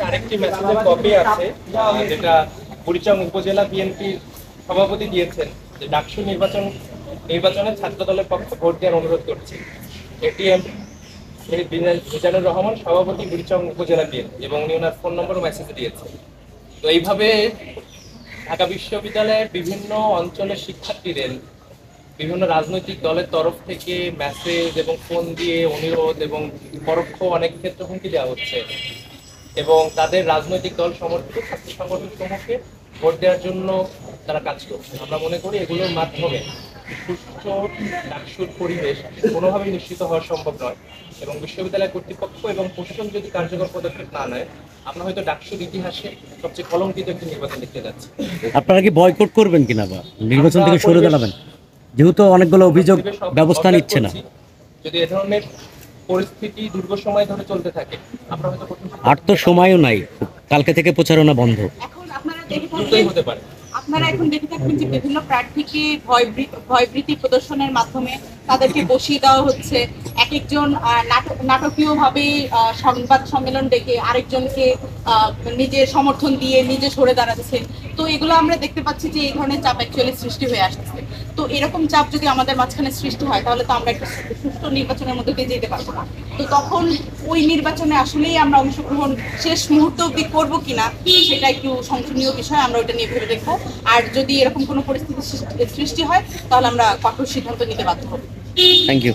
কাছে আরেকটি মেসেজের কপি আছে, যেটা বুড়িচং উপজেলা বিএনপির সভাপতি দিয়েছেন, যে ডাকসু নির্বাচনে ছাত্র দলের পক্ষে ভোট দেওয়ার অনুরোধ করছি। এটিএম মিজানুর রহমান, সভাপতি, বুড়িচং উপজেলা বিএনপি, এবং উনি ওনার ফোন নম্বর মেসেজ দিয়েছেন। তো এইভাবে ঢাকা বিশ্ববিদ্যালয়ের বিভিন্ন অঞ্চলের শিক্ষার্থীদের বিভিন্ন রাজনৈতিক দলের তরফ থেকে মেসেজ এবং ফোন দিয়ে অনুরোধ এবং পরোক্ষ অনেক ক্ষেত্রে হুমকি দেওয়া হচ্ছে, এবং তাদের রাজনৈতিক দল সমর্থিত ছাত্র সংগঠন সমূহকে ভোট দেওয়ার জন্য তারা কাজ করছে। আমরা মনে করি এগুলোর মাধ্যমে সুষ্ঠু ডাকসুর পরিবেশ কোনোভাবেই নিশ্চিত হওয়া সম্ভব নয়, এবং বিশ্ববিদ্যালয় কর্তৃপক্ষ এবং প্রশাসন যদি কার্যকর পদক্ষেপ না নেয়, আমরা হয়তো ডাকসুর ইতিহাসে সবচেয়ে কলঙ্কিত একটি নির্বাচন দেখতে যাচ্ছি। আপনারা কি বয়কট করবেন কিনা বা নির্বাচন থেকে সরে দাঁড়াবেন, যেহেতু অনেকগুলো অভিযোগ ব্যবস্থা নিচ্ছে না? যদি এ ধরনের পরিস্থিতি দীর্ঘ সময় ধরে চলতে থাকে, আমরা হয়তো আর তো সময়ও নাই, কালকে থেকে প্রচারণা বন্ধ। এখন আপনারা এখন দেখে থাকবেন যে বিভিন্ন প্রার্থীকে ভয়ভীতি প্রদর্শনের মাধ্যমে তাদেরকে বসিয়ে দেওয়া হচ্ছে। এক একজন নাটকীয়ভাবে সংবাদ সম্মেলন ডেকে আরেকজনকে নিজের সমর্থন দিয়ে নিজে সরে দাঁড়াচ্ছে। তো এগুলো আমরা দেখতে পাচ্ছি যে এই ধরনের চাপ অ্যাকচুয়ালি সৃষ্টি হয়ে আসছে। তো এরকম চাপ যদি আমাদের মাঝখানে সৃষ্টি হয়, তাহলে তো আমরা একটা সুষ্ঠু নির্বাচনের মধ্যে দিয়ে যেতে পারবো না। তো তখন ওই নির্বাচনে আসলেই আমরা অংশগ্রহণ শেষ মুহূর্ত অবধি করবো কিনা, সেটা একটু সংশোধনীয় বিষয়, আমরা ওইটা নিয়ে ভেবে দেখবো। আর যদি এরকম কোনো পরিস্থিতি সৃষ্টি হয়, তাহলে আমরা কঠোর সিদ্ধান্ত নিতে বাধ্য হবো। Thank you.